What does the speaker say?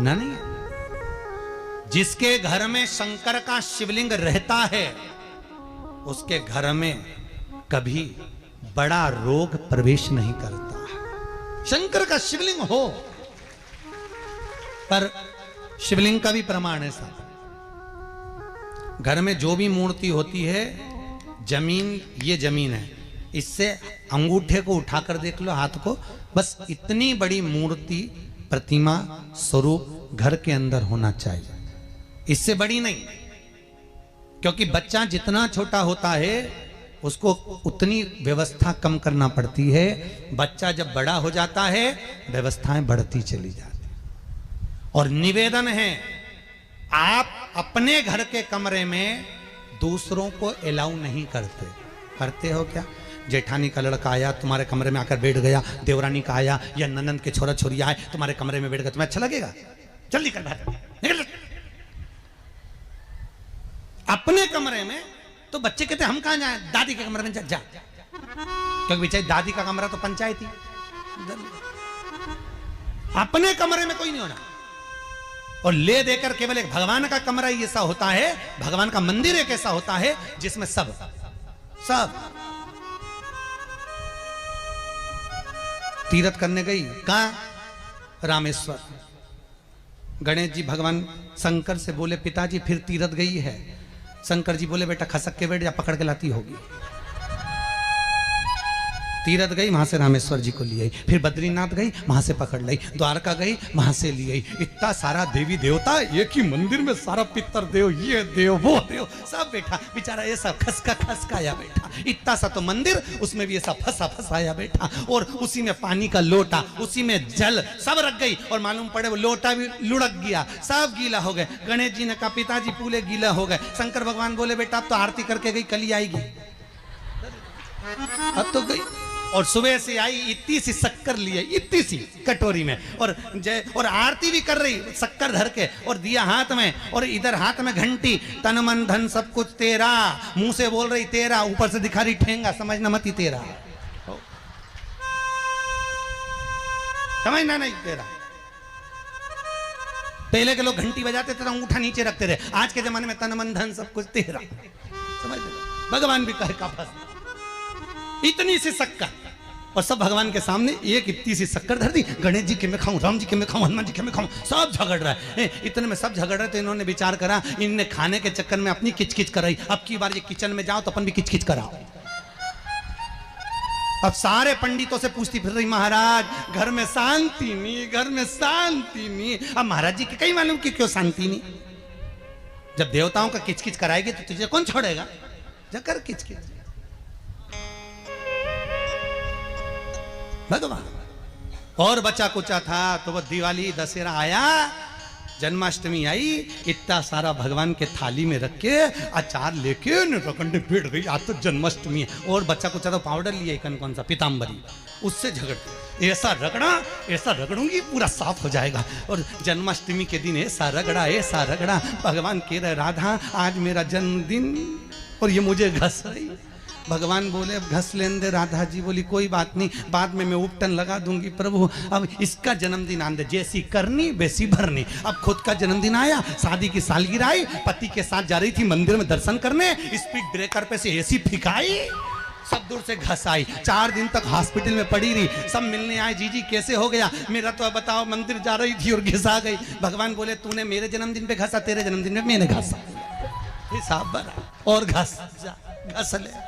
मना नहीं है। जिसके घर में शंकर का शिवलिंग रहता है उसके घर में कभी बड़ा रोग प्रवेश नहीं करता। शंकर का शिवलिंग हो, पर शिवलिंग का भी प्रमाण है साहब। घर में जो भी मूर्ति होती है, जमीन, ये जमीन है, इससे अंगूठे को उठाकर देख लो, हाथ को, बस इतनी बड़ी मूर्ति, प्रतिमा, स्वरूप घर के अंदर होना चाहिए, इससे बड़ी नहीं। क्योंकि बच्चा जितना छोटा होता है उसको उतनी व्यवस्था कम करना पड़ती है। बच्चा जब बड़ा हो जाता है व्यवस्थाएं बढ़ती चली जाती। और निवेदन है, आप अपने घर के कमरे में दूसरों को अलाउ नहीं करते। करते हो क्या? जेठानी का लड़का आया तुम्हारे कमरे में आकर बैठ गया, देवरानी का आया या ननंद के छोरा छोरी आए तुम्हारे कमरे में बैठ गए, तुम्हें अच्छा लगेगा? जल्दी कर, निकल। अपने कमरे में तो बच्चे कहते हम कहां जाएं? दादी के कमरे में जा। क्योंकि बेचारी दादी का कमरा तो पंचायती। अपने कमरे में कोई नहीं होना। और ले देकर केवल एक भगवान का कमरा ही ऐसा होता है, भगवान का मंदिर एक ऐसा होता है जिसमें सब तीर्थ करने गई। कहां? रामेश्वर। गणेश जी भगवान शंकर से बोले पिताजी फिर तीर्थ गई है। शंकर जी बोले बेटा खसक के बैठ जा, पकड़ के लाती होगी। तीर्थ गई, वहां से रामेश्वर जी को ले आई, फिर बद्रीनाथ गई, वहां से पकड़ लाई, द्वारका गई, वहां से ले आई। इतना सारा देवी देवता एक ही मंदिर में, सारा पितर देव, ये देव वो देव सब बैठा, बेचारा ये सब खसकाया बैठा। इतना सा तो मंदिर, उसमें भी ऐसा फंसाया बैठा। और उसी में पानी का लोटा, उसी में जल सब रख गई। और मालूम पड़े वो लोटा भी लुढ़क गया, सब गीला हो गए। गणेश जी ने कहा पिताजी पूरे गीला हो गए। शंकर भगवान बोले बेटा अब तो आरती करके गई, कल ही आएगी। अब तो गई। और सुबह से आई, इतनी सी शक्कर लिए, इतनी सी कटोरी में, और आरती भी कर रही शक्कर धर के, और दिया हाथ में, और इधर हाथ में घंटी, तन मन धन सब कुछ तेरा, मुंह से बोल रही तेरा, ऊपर से दिखा रही ठेंगा, समझना मत ही तेरा, समझना नहीं तेरा। पहले के लोग घंटी बजाते थे तो अंगूठा नीचे रखते थे, आज के जमाने में तन मन धन सब कुछ तेरा, समझ लो। भगवान भी कहे का फंस, इतनी सी शक्कर, और सब भगवान के सामने एक इतनी सी शक्कर धर दी। गणेश जी के मैं खाऊं, राम जी के मैं खाऊं, हनुमान जी के मैं खाऊं, सब झगड़ रहा है। इतने में सब झगड़ रहे तो इन्होंने विचार करा, इनने खाने के चक्कर में अपनी किचकिच कराई, अब की बार ये किचन में जाओ तो अपन भी किचकिच कराओ। अब सारे पंडितों से पूछती फिर रही महाराज घर में शांति नहीं, घर में शांति नहीं। अब महाराज जी के कहीं मालूम कि क्यों शांति नहीं? जब देवताओं का किचकिच कराएगी तो तुझे कौन छोड़ेगा? जाकर किचकिच भगवान। और बचा कुचा था तो वो दिवाली दशहरा आया, जन्माष्टमी आई, इतना सारा भगवान के थाली में रख के अचार लेके रखंडे बैठ गई, आज तो जन्माष्टमी है। और बच्चा कुचा तो पाउडर लिए कौन सा पीताम्बरी, उससे झगड़ते, ऐसा रगड़ूंगी पूरा साफ हो जाएगा। और जन्माष्टमी के दिन ऐसा रगड़ा, भगवान कह रहे राधा आज मेरा जन्मदिन और ये मुझे घस रही। भगवान बोले अब घस लेने दे। राधा जी बोली कोई बात नहीं, बाद में मैं उपटन लगा दूंगी प्रभु, अब इसका जन्मदिन आने दे, जैसी करनी वैसी भरनी। अब खुद का जन्मदिन आया, शादी की सालगिरह आई, पति के साथ जा रही थी मंदिर में दर्शन करने, स्पीड ब्रेकर पे से ऐसी फिकाई, सब दूर से घस आई। 4 दिन तक हॉस्पिटल में पड़ी रही, सब मिलने आए, जीजी कैसे हो गया? मेरा तो बताओ मंदिर जा रही थी और घिसा गई। भगवान बोले तूने मेरे जन्मदिन पे घसा, तेरे जन्मदिन में मैंने घसा, हिसाब बना और घस ले।